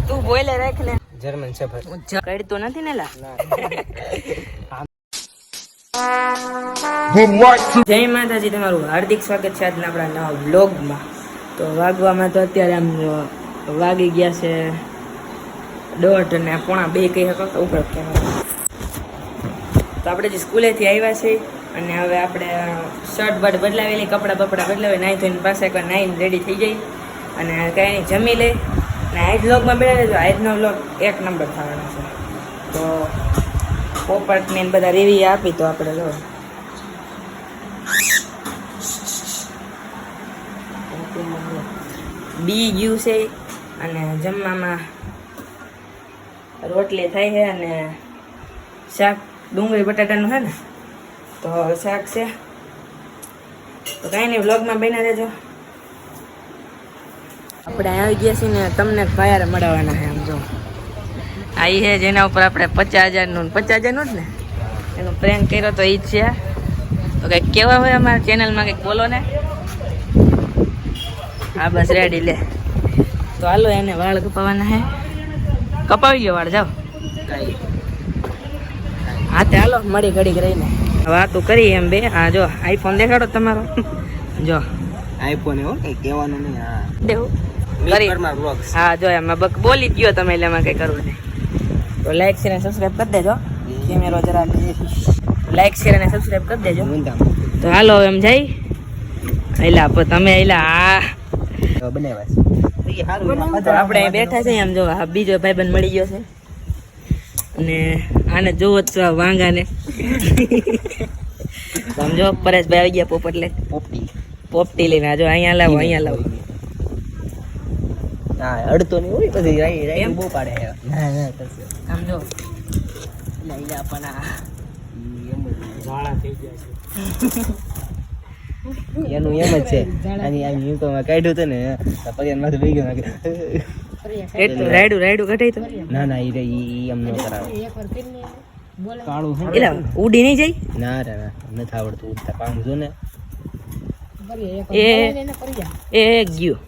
તું બોલે રાખ ને. German shepherd. કડતો નથી ને લા. જય માતાજી, તમારું હાર્દિક સ્વાગત છે આજના આપણા નવા વ્લોગમાં. તો વાગવામાં તો અત્યારે આમ વાગી ગયા છે 1:30 અને 1:45 કહી શકો તો ઉપર કેમેરા. તો આપણે જે સ્કૂલેથી આવ્યા છીએ અને હવે આપણે શર્ટ બટ બદલાવેલી, કપડાં બપડા બદલાવે, નાહી ધોઈને પાસે એકવાર નાહીને રેડી થઈ જાય અને કાંઈ નહીં જમી લે. અને આજ વ્લોગમાં બેઠા રહેજો. આજનો વ્લોગ 1 નંબર થવાનો છે. તો પોપટને બધા રિવ્યુ આપી તો આપણે લો બી ગયું છે અને જમવામાં રોટલી થાય છે અને શાક ડુંગળી બટાટાનું છે ને, તો શાક છે. તો કાંઈ નહીં, વ્લોગમાં બન્યા રહેજો. આપણે આવી ગયા છીએ ને તમને ભાયારે મળવાના છે. આમ જો આ છે જેના ઉપર આપણે 50,000નું 50,000નું જ ને એનો પ્રેન્ક કર્યો તો એ જ છે. તો કંઈક કેવા હોય અમારા ચેનલમાં કંઈક બોલો ને. હા બસ રેડી લે. તો હાલો એને વાળ કપાવવાના છે. કપાવી લો વાળ, જાઓ. હા તે હાલો મળી ઘડી રહીને વાતો કરી એમ બે. હા જો આઈફોન દેખાડો તમારો. જો આઈફોન એવો કઈ કહેવાનું નહીં. હા દેવું કરી વ્લોગ્સ. હા જો એમાં બક બોલી જ ગયો તમે, એટલે એમાં કંઈ કરવું નહીં. તો લાઈક શેર અને સબસ્ક્રાઈબ કરી દેજો. કેમેરો જરા લાઈક શેર અને સબસ્ક્રાઈબ કરી દેજો. તો હાલો એમ જાય એલા તમે એલા આ આપણે બેઠા છે એમ જો. આ બીજો ભાઈબંધ મળી ગયો છે અને આને જોવો જ વાંગાને. સમજો પરેશભાઈ આવી ગયા પોપટ લે પોપટી લઈને. જો અહીંયા લાવો અહીંયા લાવો. હા અડતો નહીં હોય પછી રાઈ બહુ પાડે. સમજો લઈલા પણ આ ઝાડા થઈ ગયા છે એનું એમ જ છે. અને આમ યુકોમાં કાઢ્યું હતું ને પગન માથે બેસી ગયો. રાયડું કઢાઈ તો ના ના ઈ એમ ન કરાવે. કાળું છે એલા ઉડી નહીં જાય. ના રે ના નથી આવડતું ઉડતા. પામ જો ને એ ગયું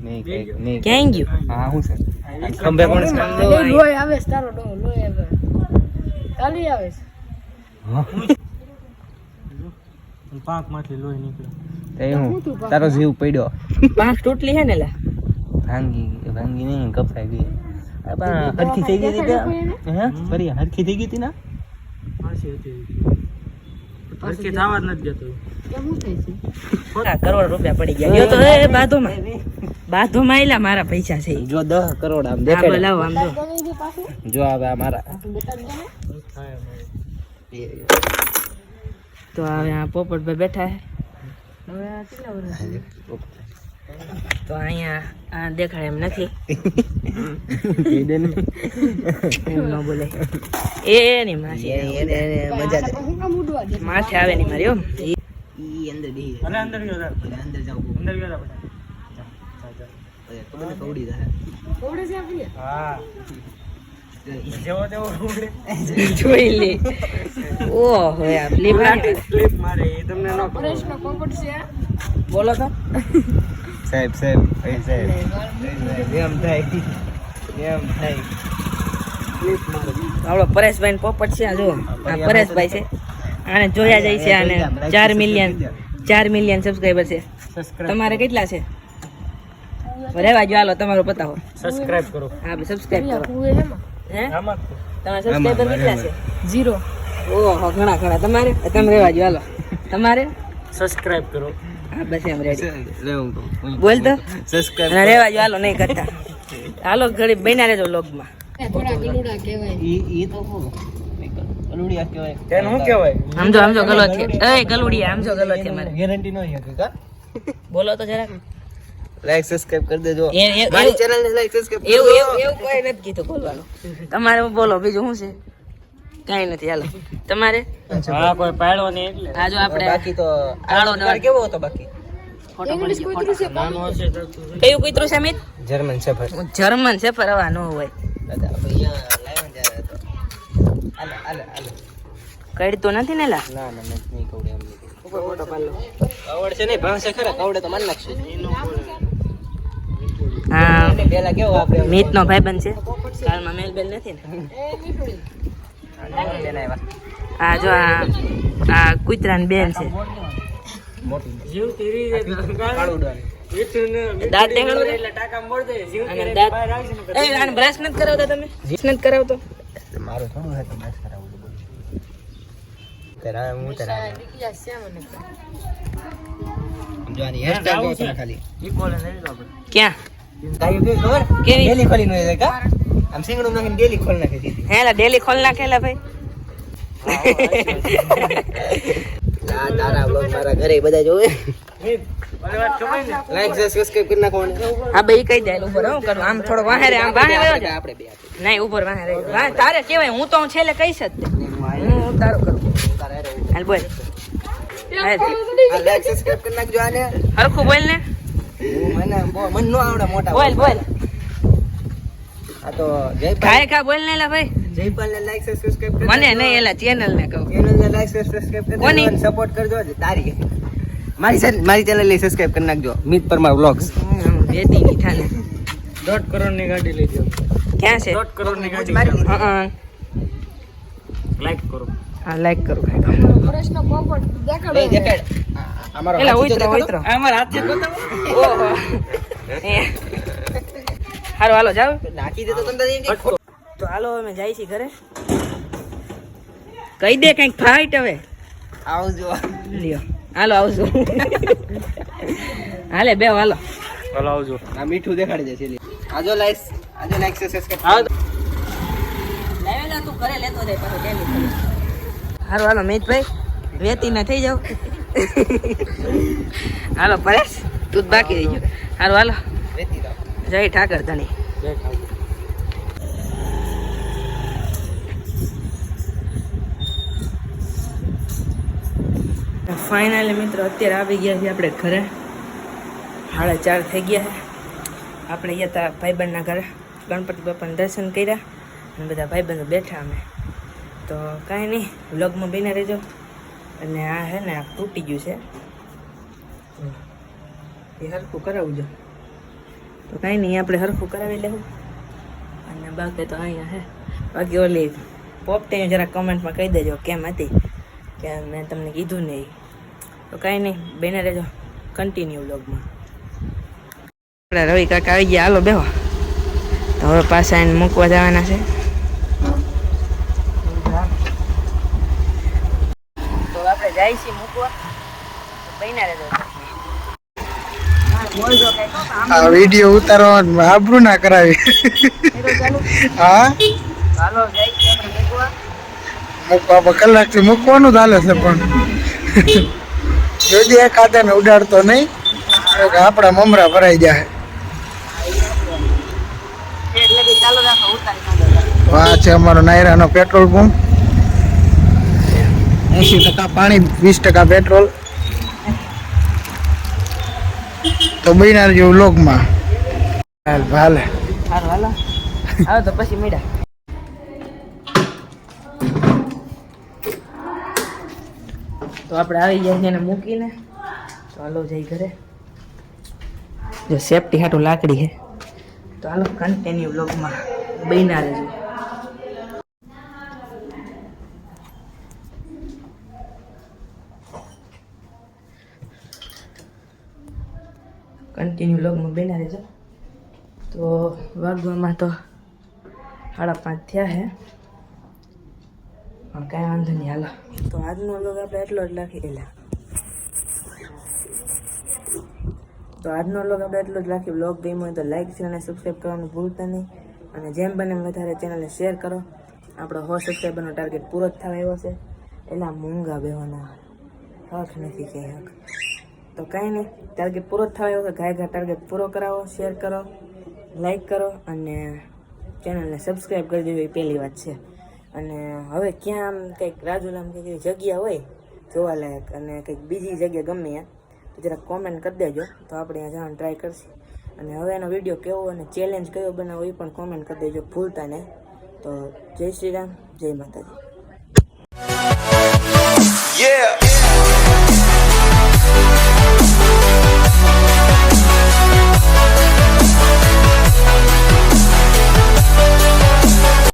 નહીં ક્યાં ગયું. હા શું છે ખંભે કોણ છે? લોહી આવે છે તારો ડો લોહી આવે ચાલી આવે છે. પાંખ માંથી લોહી નીકળે. હું તારો જીવ પડ્યો. પાંખ તૂટલી છે ને લા. ભાંગી નહીં કપાઈ ગઈ. હરખી થઈ ગઈ હતી હે ફરી હરખી થઈ ગઈ હતી ના. હરખી થવા જ નથી દેતો. કરોડ રૂપિયા પડી ગયા. ગયો તો એ બાધોમાં એલા મારા પૈસા છે. જો 10 કરોડ આમ હા દેખાય. બોલાવો આમ જો. જો હવે આ મારા તો હવે આ પોપટભાઈ બેઠા છે. હવે આ કેટલા વર્ષ તો અહીંયા આ દેખાય એમ નથી. એમ ન બોલે એ ની માસી માથે આવે નહીં મારી. ઈ અંદર દી અને અંદર ગયો તા. અંદર જાવ અંદર ગયો તા બધા. તમને કવડી દે. કોવડે છે આપી હા જેવો તેવો ઉડે. જોઈ લે. ઓહો યાર ક્લિપ મારે એ તમને ન પરેશનો પોપટ છે. બોલો તો. સાહેબ સાહેબ એમ થાય ક્લિપ મારે. આપણો પરેશભાઈ ને પોપટ છે. આ જો આ પરેશભાઈ છે. આને જોયા જાય છે. આને 4 મિલિયન સબસ્ક્રાઈબર છે. તમારે કેટલા છે? રેવા જો હાલો તમારો પતાવો. સબસ્ક્રાઇબ કરો. હા સબસ્ક્રાઇબ કરો. હે આમાં તમારા સબસ્ક્રાઈબર કેટલા છે? 0. ઓહો ઘણા. તમારે તમે રેવા જો હાલો. તમારે સબસ્ક્રાઇબ કરો. હા બસ એમ રેડી. લેવું બોલ તો. સબસ્ક્રાઇબ અને રેવા જો હાલો નહીં કરતા. હાલો ઘડી બન્યા રહેજો વ્લોગમાં. થોડા ગલુડા કહેવાય. ઈ તો કલુડિયા કહેવાય. તેને શું કહેવાય? સમજો ગલો છે. એ ગલુડિયા સમજો ગલો છે મારે. ગેરંટી નો હે કા. બોલો તો જરાક. લાઈક સબસ્ક્રાઇબ કરી દેજો. મારી મારી ચેનલ ને લાઈક સબસ્ક્રાઇબ એવું કોઈ નથી કીધું બોલવાનું. તમારે બોલો બીજું શું છે? કાંઈ નથી હાલો. તમારે હા કોઈ પાડવો નહીં એટલે. આ જો આપણે બાકી તો કાળો તમારે કેવો હતો બાકી? ફોટો પડી ગયો, કૂતરું છે. નાનો હશે તો કયું કૂતરું છે અમિત? German shepherd. જર્મન છે ફરવા નો હોય. દાદા આપણે અહીંયા લાવ્યા ત્યારે તો આલે કડતો નથી ને લા. ના નહીં કવડે એમ નહીં. ઉપર ફોટો પાડ લો. કવડ છે નહીં ભાંસે ખરા. કવડે તો મારી નાખશે. હા પેલા કેવો આપણે મિતનો ભાઈબંધ છે કાલમાં મેલ બેલ નથી ને આ જો આ કૂતરાની બેન છે જીવ તેરી દાંત ટેંગણું છે એટલે ટાકા મોડ દે જીવ અને તેરી દાંત બહાર આવશે ને એ આને બ્રશ નથી કરાવતા તમે બ્રશ નથી કરાવતો મારું થોડું હતું મેચ કરાવું તેરા હું તેરા જો આની હેરસ્ટાઈલ જો તમે ખાલી ઈ બોલે નહીં તો આપણે ક્યાં તાયું કે ખબર કેવી? ડેલી ખોલી નો છે કા આમ સિંગડું નાખીને ડેલી ખોલ નાખી દીધી હેલા ડેલી ખોલ નાખેલા ભાઈ આ તારા બ્લોગ મારા ઘરે બધા જોવે મિત ઓલે વાત ખબર ને લાઈક સબસ્ક્રાઇબ કરી નાખો ને હા ભાઈ કઈ જાય ઉપર હું કરું આમ થોડો વાહે રે આમ વાહે રહ્યો જા આપણે બે નહીં ઉપર વાહે રે વાહ તારે કેવાય હું તો હું છેલ્લે કહીશ જ તે. હું તારું કરું હાલ બોલ હાલ. આ લાઈક સબસ્ક્રાઇબ કરી નાખજો આને હરખું બોલ ને મને મન નો આવડે મોટા બોલ બોલ આ તો જયપાલ ખાય ખા બોલ ને એલા ભાઈ જયપાલ ને લાઈક સબસ્ક્રાઇબ કરી મને નહીં એલા ચેનલ ને કહું ચેનલ ને લાઈક સબસ્ક્રાઇબ કરી કોની? નાખજો સપોર્ટ કરજો તારી મારી ચેનલ ને સબસ્ક્રાઇબ કરી નાખજો મિત પરમાર વ્લોગ્સ વેતી ની થાને 1.5 કરોડ ની ગાડી લઈ જાવ ક્યાં છે 1.5 કરોડ ની ગાડી હા લાઈક કરો હા લાઈક કરું પ્રશ્ન પોપટ દેખાડો એ દેખાડ અમારો એલા હાથી તો ઉતરો દેખાડો. ઉતરો અમાર હાથ છે બતાવો ઓહો હાલો હાલો જાવ નાખી દે તો તમને એમ કે તો હાલો અમે જાય છીએ ઘરે કહી દે કંઈક ફાઈટ હવે આવજો લ્યો હાલો આવજો હાલે બે હાલો હાલો આવજો આ મીઠું દેખાડી દે છે આજો લાઈક સબસ્ક્રાઇબ હા લાવેલા તું ઘરે લેતો જાય પાછો ડેલી હાલો હાલો મિતભાઈ વેતી ના થઈ જાવ હાલો પરેશ તું જ બાકી રહી ગયો હાલો હાલો વેતી દો જય ઠાકર ધણી ફાઇનલી મિત્રો અત્યારે આવી ગયા છીએ આપણે ઘરે 4:30 થઈ ગયા છે આપણે ગયા હતા ભાઈબંધના ઘરે ગણપતિ બાપાના દર્શન કર્યા અને બધા ભાઈબંધો બેઠા અમે તો કાંઈ નહીં વ્લોગમાં બને રહેજો અને આ છે ને આ તૂટી ગયું છે એ હરખું કરાવજો તો કાંઈ નહીં આપણે હરખું કરાવી લેવું અને બાકી તો અહીંયા છે બાકી ઓલી પોપટી જરા કમેન્ટમાં કહી દેજો કેમ હતી કે મેં તમને કીધું નહીં તો કાંઈ નહીં બેને રહેજો કન્ટિન્યુ વ્લોગમાં આપણે રવિ કાકા આવી ગયા હાલો બેહો તો હવે પાછા એને મૂકવા જવાના છે તો આપણે જાય છીએ મૂકવા બહેના રહેજો બોલજો કંઈક આ વિડીયો ઉતારવા આબરૂ ના કરાવી હા હાલો જાય છીએ આપણે મૂકવા મૂકવા કલાકથી મૂકવાનું ચાલે છે પણ જોજે એકાદા ને ઉડાડતો નહીં તો કે આપણા મમરા ભરાઈ જાય એટલે કે ચાલો રાખો ઉતારી આ છે અમારો નાયરાનો પેટ્રોલ પંપ 80% પાણી 20% પેટ્રોલ તો બિનાર જેવું લોકમાં હાલે સારું હાલો હાલો તો પછી મળ્યા તો આપણે આવી ગયા છે એને મૂકીને તો હાલો જઈ ઘરે જો સેફટી હાટું લાકડી છે તો હાલો કન્ટિન્યુ બ્લોગમાં બન્યા રહેજો કન્ટિન્યુ બ્લોગમાં બન્યા રહેજો તો વાગવામાં તો 5:30 થયા છે પણ કાંઈ વાંધો નહીં હાલો તો આજનો વ્લોગ આપણે એટલો જ રાખી દેલા વ્લોગ ગમ્યો હોય તો લાઈક શેર અને સબસ્ક્રાઈબ કરવાનું ભૂલતા નહીં અને જેમ બને એમ વધારે ચેનલને શેર કરો આપણો 100 સબસ્ક્રાઈબરનો ટાર્ગેટ પૂરો જ થવા આવ્યો છે એલા મૂંગા બેહોના હક નથી કે હક તો કાંઈ નહીં ટાર્ગેટ પૂરો જ થવા આવ્યો છે ઘાય ટાર્ગેટ પૂરો કરાવો શેર કરો લાઈક કરો અને ચેનલને સબસ્ક્રાઈબ કરી દેવી એ પહેલી વાત છે અને હવે ક્યાં આમ કંઈક રાજુલામ કંઈક એવી જગ્યા હોય જોવાલાયક અને કંઈક બીજી જગ્યા ગમે ત્યાં તો જરા કોમેન્ટ કરી દેજો તો આપણે ત્યાં જવાનું ટ્રાય કરશું અને હવે એનો વિડીયો કેવો અને ચેલેન્જ કયો બનાવો એ પણ કોમેન્ટ કરી દેજો ભૂલતા નહીં તો જય શ્રી રામ જય માતાજી Yeah.